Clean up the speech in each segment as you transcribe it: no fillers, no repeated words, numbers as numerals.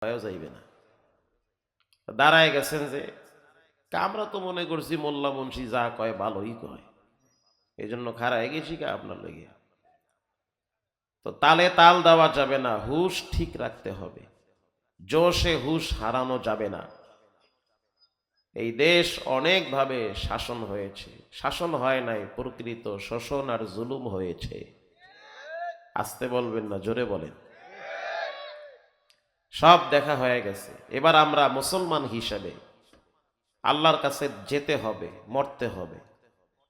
যাইবে না। দাঁড়ায় গেছেন যে আমরা তো মনে করছি মোল্লা মুন্সি যা কয় ভালোই কয়, এই জন্য খাড়ায় গেছি আপনার লেগে। তো তালে তাল দেওয়া যাবে না, হুশ ঠিক রাখতে হবে, জোশে হুশ হারানো যাবে না। এই দেশ অনেকভাবে শাসন হয়েছে, শাসন হয় নাই, প্রকৃত শোষণ আর জুলুম হয়েছে। আসতে বলবেন না, জোরে বলেন। সব দেখা হয়ে গেছে। এবার আমরা মুসলমান হিসেবে আল্লাহর কাছে যেতে হবে, মরতে হবে।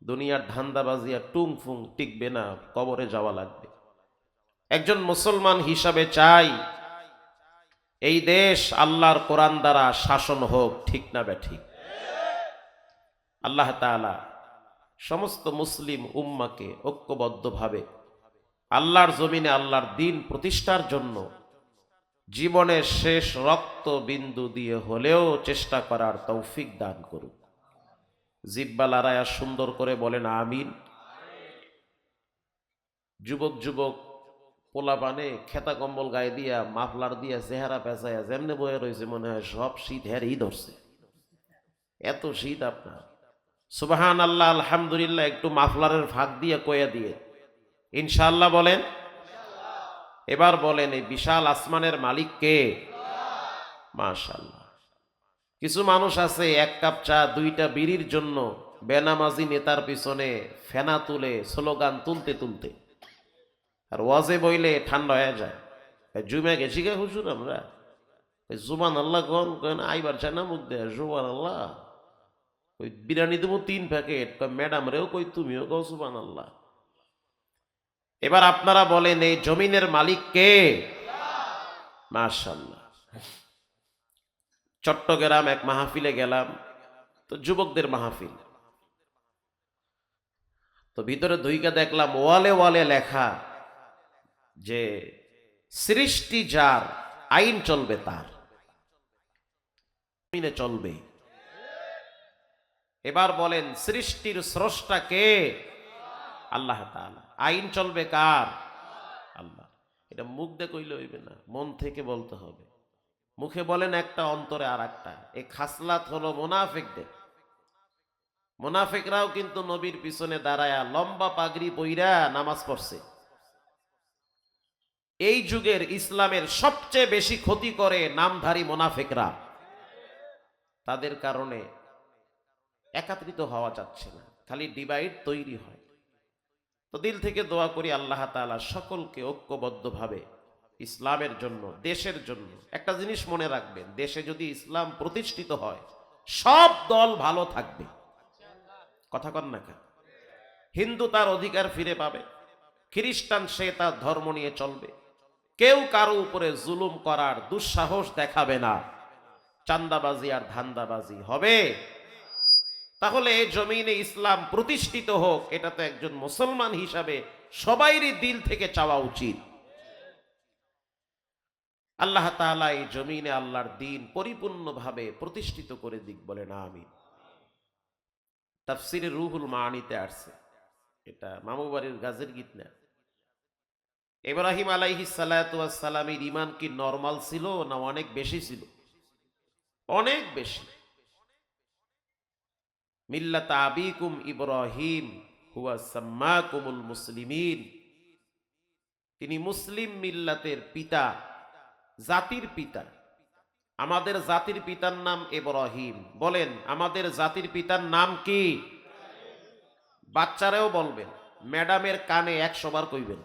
দুনিয়ার ধান্দাবাজি আর টুং ফুং টিকবে না, কবরে যাওয়া লাগবে। একজন মুসলমান হিসাবে চাই এই দেশ আল্লাহর কোরআন দ্বারা শাসন হোক, ঠিক না বেঠিক? আল্লাহ তাআলা সমস্ত মুসলিম উম্মাকে ঐক্যবদ্ধভাবে আল্লাহর জমিনে আল্লাহর দ্বীন প্রতিষ্ঠার জন্য জীবনের শেষ রক্ত বিন্দু দিয়ে হলেও চেষ্টা করার তৌফিক দান করুন। জিব্বা লড়াইয়া সুন্দর করে বলেন আমিন। যুবক যুবক পোলাপানে খেতা কম্বল গায়ে দিয়া মাফলার দিয়া চেহারা পেঁচাইয়া যেমনে বয়ে রয়েছে, মনে হয় সব শীত হেরই ধরছে, এত শীত আপনার। সুবহান আল্লাহ, আলহামদুলিল্লাহ একটু মাফলারের ফাঁক দিয়ে কয়ে দিয়ে ইনশাআল্লাহ বলেন। এবার বলেন, এই বিশাল আসমানের মালিক কে? মাশাআল্লাহ। কিছু মানুষ আছে এক কাপ চা দুইটা বিড়ির জন্য বেনামাজি নেতার পিছনে ফেনা তুলে স্লোগান তুলতে তুলতে, আর ওয়াজে বইলে ঠান্ডা হয়ে যায়। জুমে গেছি গে হুজুর আমরা, জুবান আল্লাহ কন আইবার চায় না মুখ দেয় জুবান আল্লাহ। ওই বিরিয়ানি দেবো 3 প্যাকেট, ম্যাডাম রেও কই তুমিও কও সুবান আল্লাহ। এবার আপনারা বলেন, এই জমিনের মালিক কে? মাশাআল্লাহ। চট্টগ্রাম এক মাহফিলে গেলাম, তো যুবকদের মাহফিল, তো ভিতরে দুইকা দেখলাম ওয়ালে ওয়ালে লেখা যে সৃষ্টি যার, আইন চলবে তার, জমিনে চলবে। এবার বলেন, সৃষ্টির স্রষ্টা কে? আল্লাহ তাআলা। আইন চলবে কার? আল্লাহ। এটা মুখ দিয়ে কইলে হইবে না, মন থেকে বলতে হবে। মুখে বলেন একটা, অন্তরে আর একটা। এই খাসলাত হলো মুনাফিকদের। মুনাফিকরাও কিন্তু নবীর পিছনে দাঁড়ায়া লম্বা পাগড়ি পইরা নামাজ পড়ছে। এই যুগের ইসলামের সবচেয়ে বেশি ক্ষতি করে নামধারী মুনাফিকরা। তাদের কারণে একত্রিত হওয়া যাচ্ছে না, খালি ডিভাইড তৈরি হয়। তো দিল থেকে দোয়া করি আল্লাহ তাআলা সকলকে ঐক্যবদ্ধভাবে ইসলামের জন্য, দেশের জন্য। একটা জিনিস মনে রাখবেন, দেশে যদি ইসলাম প্রতিষ্ঠিত হয় সব দল ভালো থাকবে। কথা কন না কেন? হিন্দু তার অধিকার ফিরে পাবে, খ্রিস্টান সে তার ধর্ম নিয়ে চলবে, কেউ কারো উপরে জুলুম করার দুঃসাহস দেখাবে না, চান্দাবাজি আর ধান্দাবাজি হবে। তাহলে এই জমিনে ইসলাম প্রতিষ্ঠিত হোক, এটা তো একজন মুসলমান হিসাবে সবাইরই দিল থেকে চাওয়া উচিত। আল্লাহ তাআলা এই জমিনে আল্লাহর দ্বীন পরিপূর্ণভাবে প্রতিষ্ঠিত করে দিক, বলেন আমিন। তাফসিরে রুহুল মাআনিতে আসছে, এটা মামু বাড়ির গাজের গীত না। ইব্রাহিম আলাইহিস সালাতু ওয়াস সালামের ঈমান কি নরমাল ছিল না অনেক বেশি ছিল? অনেক বেশি। মিল্লাত আবিকুম ইব্রাহিম হুয়া সাম্মাকুমুল মুসলিমিন। তিনি মুসলিম মিল্লাতের পিতা, জাতির পিতা। আমাদের জাতির পিতার নাম ইব্রাহিম। বলেন, আমাদের জাতির পিতার নাম কি? বাচ্চারাও বলবেন, ম্যাডামের কানে 100 বার কইবেন,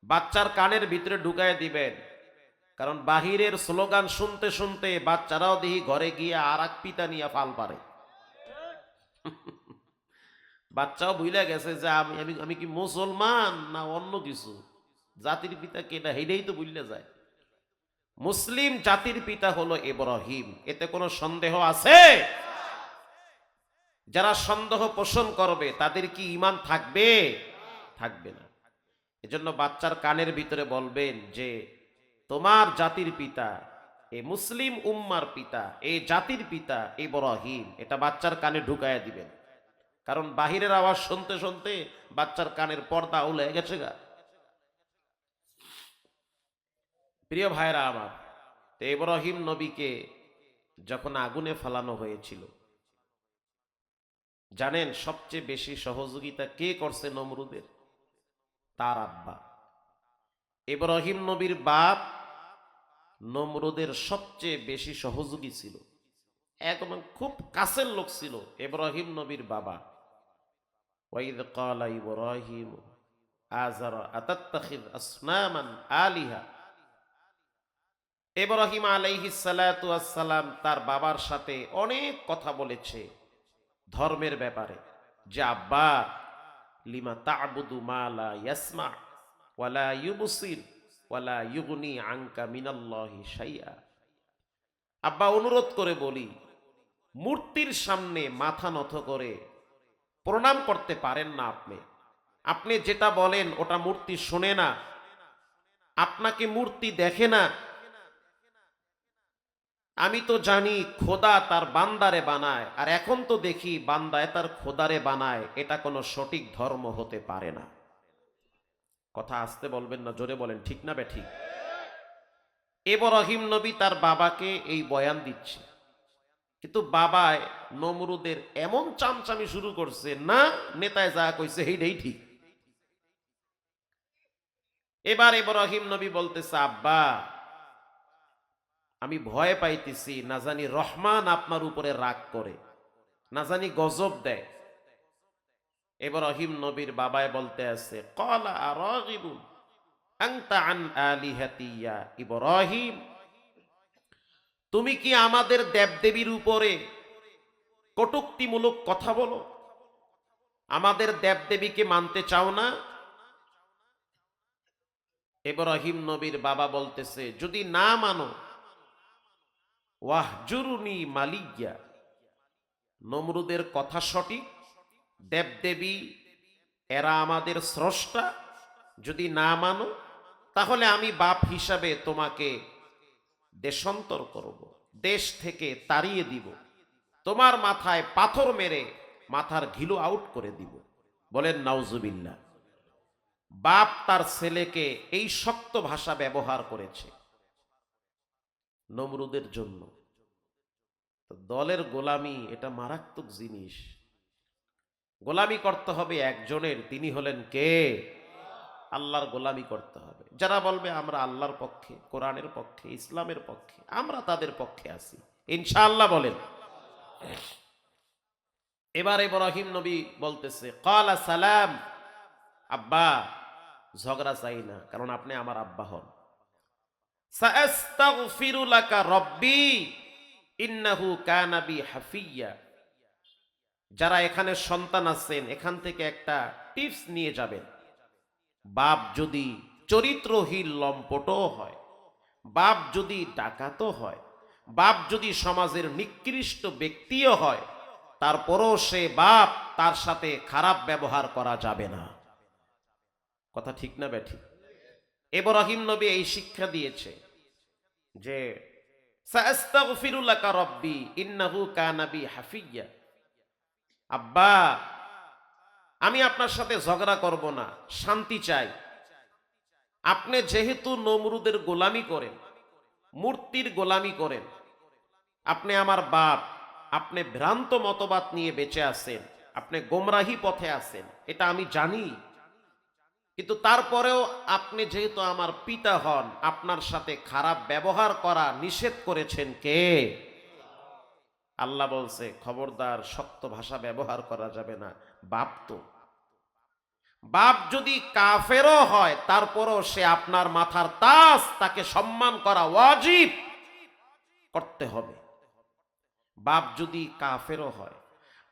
বাচ্চার কানের ভিতরে ঢুকায় দিবেন। কারণ বাহিরের স্লোগান শুনতে শুনতে বাচ্চারাও দেখি ঘরে গিয়ে আর এক পিতা নিয়ে ফাল পারে। বাচ্চাও ভুলে গেছে যে আমি আমি আমি কি মুসলমান না অন্য কিছু। জাতির পিতা কেটা হেডেই তো ভুলে যায়। মুসলিম জাতির পিতা হলো ইব্রাহিম, এতে কোনো সন্দেহ আছে? যারা সন্দেহ পোষণ করবে তাদের কি ঈমান থাকবে? থাকবে না। এজন্য বাচ্চার কানের ভিতরে বলবেন যে তোমার জাতির পিতা, এই মুসলিম উম্মার পিতা, এই জাতির পিতা ইব্রাহিম। এটা বাচ্চার কানে ঢুকায়া দিবেন, কারণ বাহিরের আওয়াজ শুনতে শুনতে বাচ্চার কানের পর্দা উলে গেছে গা। প্রিয় ভাইরা আমার, তো ইব্রাহিম নবীকে যখন আগুনে ফেলানো হয়েছিল, জানেন সবচেয়ে বেশি সহযোগিতা কে করছে নমরুদের? তার আব্বা। ইব্রাহিম নবীর বাপ নমরুদের সবচেয়ে বেশি সহযোগী ছিল, একদম খুব কাছের লোক ছিল ইব্রাহিম নবীর বাবা। ওয়াইদ ক্বালা ইব্রাহিম আযারা আতাত্তাখিয আসনামান আলিহা। ইব্রাহিম আলাইহিস সালাতু ওয়াস সালাম তার বাবার সাথে অনেক কথা বলেছে ধর্মের ব্যাপারে, যে আব্বা লিমা তা'বুদু মা লা ইয়াসমা ওয়ালা ইউবসির ওয়ালা ইউগনি আনকা মিনাল্লাহি শাইআ। আব্বা অনুরোধ করে বলি, মূর্তির সামনে মাথা নত করে প্রণাম করতে পারেন না আপনি? আপনি যেটা বলেন ওটা মূর্তি শোনে না, আপনাকে মূর্তি দেখে না। আমি তো জানি খোদা তার বান্দারে বানায়, আর এখন তো দেখি বান্দায় তার খোদারে বানায়। এটা কোনো সঠিক ধর্ম হতে পারে না। কথা আসতে বলবেন না, জোরে বলেন, ঠিক না বেঠিক? ইব্রাহিম নবী তার বাবাকে এই বয়ান দিচ্ছে, কিন্তু বাবায় নমরুদের এমন চামচামি শুরু করছে, না নেতায় যা কইছে এইটাই ঠিক। এবার ইব্রাহিম নবী বলতেছে, আব্বা আমি ভয় পাইতেছি, না জানি রহমান আপনার উপরে রাগ করে, না জানি গজব দেয়। ইব্রাহিম নবীর বাবায় বলতে আছে, ক্বালা আরাগিবুন আনতা আন আলিহাতি ইয়া ইব্রাহিম, তুমি কি আমাদের দেবদেবীর উপরে কটূক্তিমূলক কথা বলো? আমাদের দেবদেবীকে মানতে চাও না? ইব্রাহিম নবীর বাবা বলতেছে, যদি না মানো ওয়াহজুরুনি মালিয়া, নমরুদের কথা সঠিক, দেবদেবী এরা আমাদের স্রষ্টা, যদি না মানো তাহলে আমি বাপ হিসাবে তোমাকে দেশান্তর করব, দেশ থেকে তাড়িয়ে দিব, তোমার মাথায় পাথর মেরে মাথার ঘিলু আউট করে দিব। বলেন নাউজুবিল্লাহ। বাপ তার ছেলেকে এই শক্ত ভাষা ব্যবহার করেছে নমরুদের জন্য। তো দলের গোলামি এটা মারাত্মক জিনিস। গোলামি করতে হবে একজনের, তিনি হলেন কে? আল্লাহর গোলামি করতে হবে। যারা বলবে আমরা আল্লাহর পক্ষে, কোরআনের পক্ষে, ইসলামের পক্ষে, আমরা তাদের পক্ষে আছি ইনশাআল্লাহ। বলেন। এবার ইব্রাহিম নবী বলতেছে, ক্বালা সালাম, আব্বা ঝগড়া চাই না, কারণ আপনি আমার আব্বা হন। সাআস্তাগফিরু লাকা রব্বি ইন্নাহু কানা বি হাফিয়্যা। যারা এখানে সন্তান আছেন, এখান থেকে একটা টিপস নিয়ে যাবেন। বাপ যদি চরিত্রহীন লম্পটও হয়, বাপ যদি ডাকাতও হয়, বাপ যদি সমাজের নিকৃষ্ট ব্যক্তিও হয়, তারপরও সে বাপ, তার সাথে খারাপ ব্যবহার করা যাবে না। কথা ঠিক না বেঠিক? ইব্রাহিম নবী এই শিক্ষা দিয়েছে যে সাআস্তাগফিরু লাকা রব্বি ইন্নাহু কানা বি হাফিয়্যা। আব্বা আমি আপনার সাথে ঝগড়া করব না, শান্তি চাই। আপনি যেহেতু নমরুদের গোলামি করেন, মূর্তির গোলামি করেন, আপনি আমার বাপ, আপনি ভ্রান্ত মতবাদ নিয়ে বেঁচে আছেন, আপনি গোমরাহি পথে আছেন, এটা আমি জানি। কিন্তু তারপরেও আপনি যেহেতু আমার পিতা হন, আপনার সাথে খারাপ ব্যবহার করা নিষেধ করেছেন কে? আল্লাহ বলছে, খবরদার শক্ত ভাষা ব্যবহার করা যাবে না। বাপ তো, বাপ যদি কাফেরও হয় তারপরও সে আপনার মাথার তাজ, তাকে সম্মান করা ওয়াজিব করতে হবে। বাপ যদি কাফেরও হয়,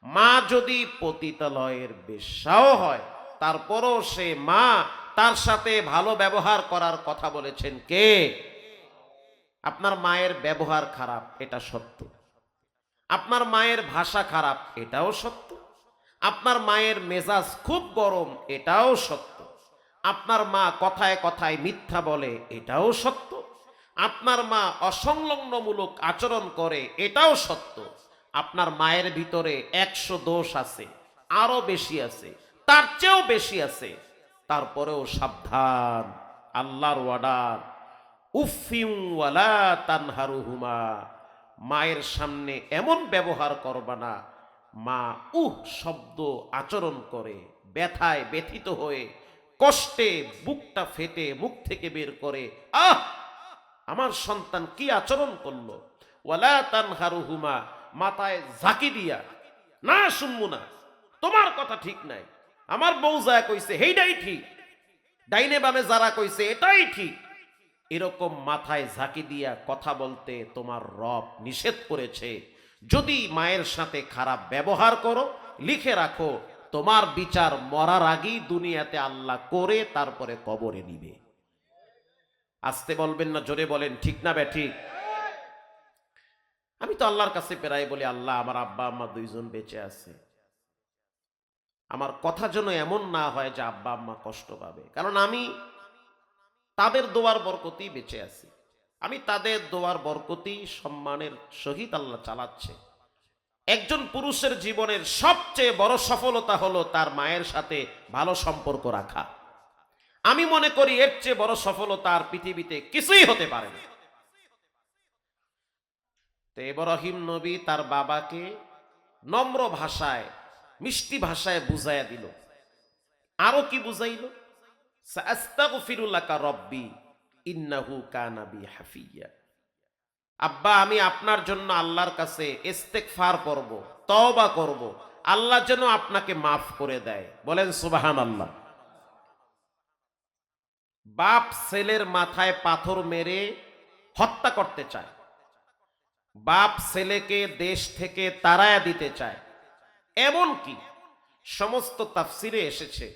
মা যদি পতিতালয়ের বেশ্যাও হয়, তারপরও সে মা, তার সাথে ভালো ব্যবহার করার কথা বলেছেন কে? আপনার মায়ের ব্যবহার খারাপ, এটা সত্য। আপনার মায়ের ভাষা খারাপ, এটাও সত্য। আপনার মায়ের মেজাজ খুব গরম, এটাও সত্য। আপনার মা কথায় কথায় মিথ্যা বলে, এটাও সত্য। আপনার মা অসংলগ্নমূলক আচরণ করে, এটাও সত্য। আপনার মায়ের ভিতরে 100 দোষ আছে, আরো বেশি আছে, তার চেয়েও বেশি আছে। তারপরেও সাবধান, আল্লাহর অর্ডার, উফিউ ওয়ালা তানহারুহুমা, মায়ের সামনে এমন ব্যবহার করবা না মা শব্দ আচরণ করে ব্যথায় ব্যথিত হয়ে কষ্টে বুকটা ফেটে মুখ থেকে বের করে, আমার সন্তান কি আচরণ করলো। ওয়ালা তানহারুহুমা, মাথায় ঝাঁকি দিয়া, না শুনবো না, তোমার কথা ঠিক নাই, আমার বউ যা কইছে হেইটাই ঠিক, ডাইনে বামে যারা কইছে এটাই ঠিক, এরকম মাথায় ঝাঁকি দিয়া কথা বলতে তোমার রব নিষেধ করেছে। যদি মায়ের সাথে খারাপ ব্যবহার করো, লিখে রাখো তোমার বিচার মরার আগেই দুনিয়াতে আল্লাহ করে তারপরে কবরে নিবে। আসতে বলবেন না, জোরে বলেন ঠিক না ব্যাঠিক। আমি তো আল্লাহর কাছে প্রায় বলি, আল্লাহ আমার আব্বা আম্মা দুইজন বেঁচে আছে, আমার কথা যেন এমন না হয় যে আব্বা আম্মা কষ্ট পাবে, কারণ আমি তাদের দোয়ার বরকতেই বেঁচে আছি, আমি তাদের দোয়ার বরকতেই সম্মানের সহিত আল্লাহ চালাচ্ছে। একজন পুরুষের জীবনের সবচেয়ে বড় সফলতা হলো তার মায়ের সাথে ভালো সম্পর্ক রাখা। আমি মনে করি এর চেয়ে বড় সফলতা আর পৃথিবীতে কিছুই হতে পারে না। তো ইব্রাহিম নবী তার বাবাকে নম্র ভাষায়, মিষ্টি ভাষায় বুঝাইয়া দিল। আরো কি বুঝাইল? সাস্তাগফিরু লাকা রব্বি ইন্নাহু কানা বি হাফিয়া। আব্বা, আমি আপনার জন্য আল্লাহর কাছে ইস্তেগফার করব, তওবা করব, আল্লাহ যেন আপনাকে মাফ করে দেয়। বলেন সুবহানাল্লাহ। বাপ ছেলের মাথায় পাথর মেরে হত্যা করতে চায়, বাপ ছেলেকে দেশ থেকে তাড়ায়া দিতে চায়। এমন কি সমস্ত তাফসিরে এসেছে,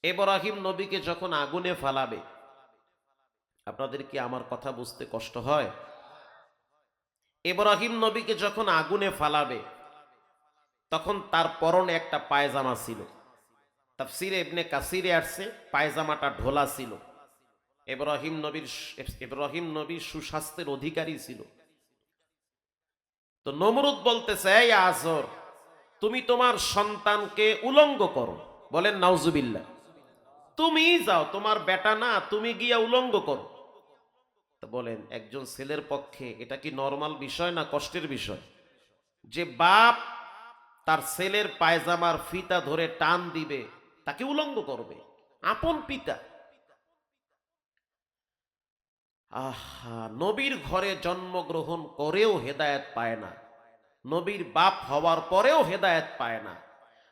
ইব্রাহিম নবীকে যখন আগুনে ফালাবে, আপনাদের কি আমার কথা বুঝতে কষ্ট হয়? ইব্রাহিম নবীকে যখন আগুনে ফালাবে তখন তার পরনে একটা পায়জামা ছিল। তাফসিরে ইবনে কাসিরে আসছে পায়জামাটা ঢোলা ছিল। ইব্রাহিম নবী সুস্বাস্থ্যের অধিকারী ছিল। তো নমরুদ বলতেছে, এই আজর, তুমি তোমার সন্তানকে উলঙ্গ করো। বলেন নাউজুবিল্লাহ। তুমি যাও, তোমার বেটা না, তুমি গিয়া উলঙ্গ করো। তো বলেন একজন ছেলের পক্ষে এটা কি নরমাল বিষয় না কষ্টের বিষয় যে বাপ তার ছেলের পায়জামার ফিতা ধরে টান দিবে, তাকে উলঙ্গ করবে, আপন পিতা। আহা, নবীর ঘরে জন্মগ্রহণ করেও হেদায়েত পায় না, নবীর বাপ হওয়ার পরেও হেদায়েত পায় না,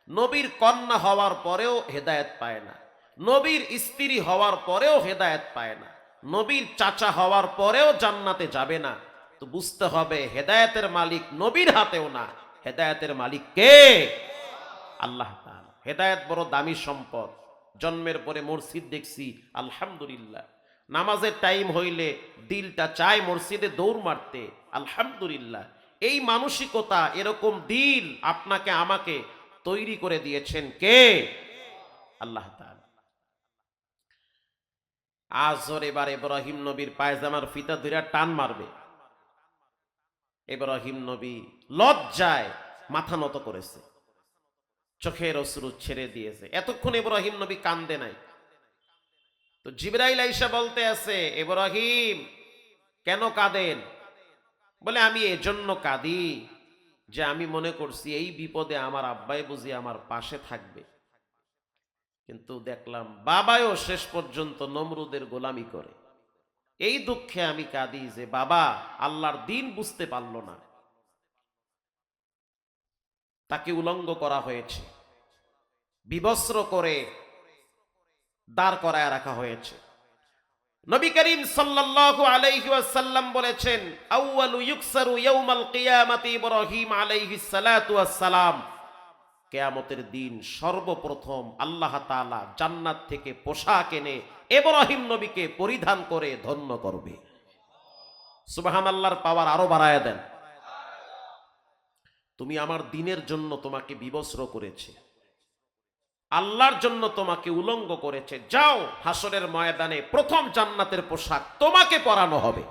নবীর কন্যা হওয়ার পরেও হেদায়েত পায় না, নবীর স্ত্রী হওয়ার পরেও হেদায়েত পায় না, নবীর চাচা হওয়ার পরেও জান্নাতে যাবে না। তো বুঝতে হবে হেদায়েতের মালিক নবীর হাতেও না, হেদায়েতের মালিক কে? আল্লাহ তাআলা। হেদায়েত বড় দামি সম্পদ। জন্মের পরে মসজিদ দেখছি, আলহামদুলিল্লাহ। নামাজের টাইম হইলে দিলটা চায় মসজিদে দৌড় মারতে, আলহামদুলিল্লাহ। এই মানসিকতা, এরকম দিল আপনাকে আমাকে তৈরি করে দিয়েছেন কে? আল্লাহ তাআলা। আজর এবার ইব্রাহিম নবীর পায়জামার ফিতা ধরে টান মারবে। ইব্রাহিম নবী লজ্জায় মাথা নত করেছে, চোখের অশ্রু ছেড়ে দিয়েছে। এতক্ষণ ইব্রাহিম নবী কান্দে নাই। তো জিবরাইল আইসা বলতে আছে, ইব্রাহিম কেন কাঁদেন? বলে, আমি এজন্য কাঁদি যে আমি মনে করছি এই বিপদে আমার আব্বাই বুঝি আমার পাশে থাকবে, কিন্তু দেখলাম বাবাও শেষ পর্যন্ত নমরুদের গোলামি করে। এই দুঃখে আমি কাঁদি যে বাবা আল্লাহর দিন বুঝতে পারল না, তাকে উলঙ্গ করা হয়েছে, বিবস্ত্র করে দাঁড় করায় রাখা হয়েছে। নবী করিম সাল্লাল্লাহু আলাইহি ওয়াসাল্লাম বলেছেন, আউয়ালু ইউকসারু ইয়াউমাল কিয়ামাতি ইব্রাহিম আলাইহিস সালাতু ওয়াস সালাম। কিয়ামতের দিন সর্বপ্রথম আল্লাহ তাআলা জান্নাত থেকে পোশাক এনে ইব্রাহিম নবীকে পরিধান করে ধন্য করবে। সুবহানাল্লাহর পাওয়ার আরো বাড়ায়া দেন। তুমি আমার দ্বীনের জন্য তোমাকে বিবস্ত্র করেছে, আল্লাহর জন্য তোমাকে উলঙ্গ করেছে। যাও, হাসরের ময়দানে প্রথম জান্নাতের পোশাক তোমাকে পরানো হবে।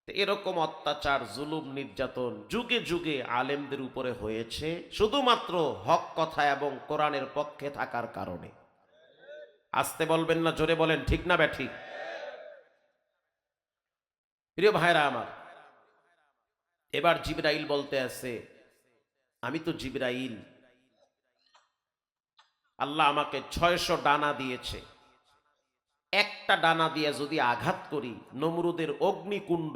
এরকম অত্যাচার, জুলুম, নির্যাতন যুগে যুগে আলেমদের উপরে হয়েছে শুধুমাত্র হক কথা এবং কোরআনের পক্ষে থাকার কারণে। আসতে বলবেন না, জোরে বলেন ঠিক না ব্যাঠিক। প্রিয় ভাইরা আমার, এবার জিবরাইল বলতে আছে, আমি তো জিবরাইল, আল্লাহ আমাকে 600 ডানা দিয়েছে, একটা ডানা দিয়ে যদি আঘাত করি নমরুদের অগ্নিকুণ্ড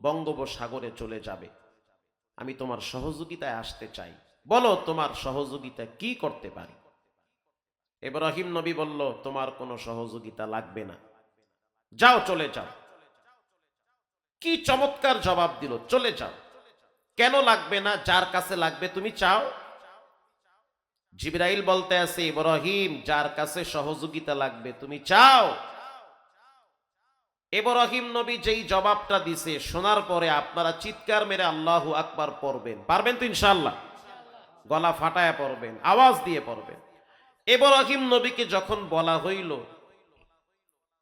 বঙ্গোপসাগরে চলে যাবে। আমি তোমার সহযোগিতায় আসতে চাই, বলো তোমার সহযোগিতা কি করতে পারি। ইব্রাহিম নবী বলল, তোমার কোনো সহযোগিতা লাগবে না, যাও চলে যাও। কি চমৎকার জবাব দিল, চলে যাও। কেন লাগবে না? যার কাছে লাগবে তুমি চাও। জিবরাইল বলতে আছে, ইব্রাহিম যার কাছে সহযোগিতা লাগবে তুমি চাও। ইব্রাহিম নবী যেই জবাবটা দিছে শোনার পরে আপনারা চিৎকার মেরে আল্লাহু আকবার পড়বেন, পারবেন তো ইনশাআল্লাহ? গলা ফাটায়া পড়বেন, আওয়াজ দিয়ে পড়বেন। ইব্রাহিম নবীকে যখন বলা হইল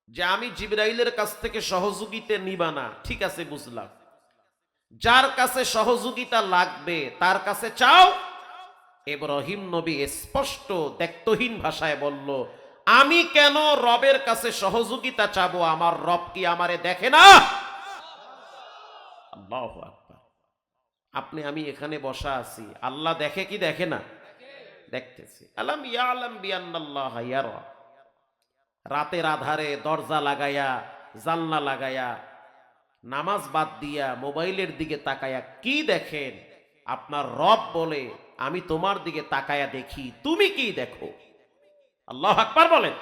যে আমি জিবরাইলের কাছ থেকে সহযোগিতা নিবা না, ঠিক আছে বুঝলাম, যার কাছে সহযোগিতা লাগবে তার কাছে চাও। ইব্রাহিম নবী স্পষ্ট দ্ব্যর্থহীন ভাষায় বলল, আমি কেন রবের কাছে সহযোগিতা চাবো? আমার রব কি আমারে দেখে না? আল্লাহু আকবার। আপনি আমি এখানে বসা আছি, আল্লাহ দেখে কি দেখে না? দেখতেছি। আলাম ইয়ালাম বিআন্নাল্লাহা ইয়ারা। রাতের আধারে দরজা লাগায়া, জানলা লাগায়া, নামাজ বাদ দিয়া মোবাইলের দিকে তাকায়া কি দেখেন? আপনার রব বলে, আমি তোমার দিকে তাকায়া দেখি, তুমি কি দেখো? আল্লাহু আকবার বলেন।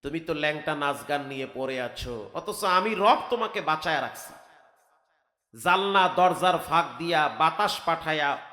তুমি তো ল্যাংটা নাচ গান নিয়ে পড়ে আছো, অথচ আমি রব তোমাকে বাঁচায় রাখছি। জানলা দরজার ফাঁক দিয়া বাতাস পাঠায়া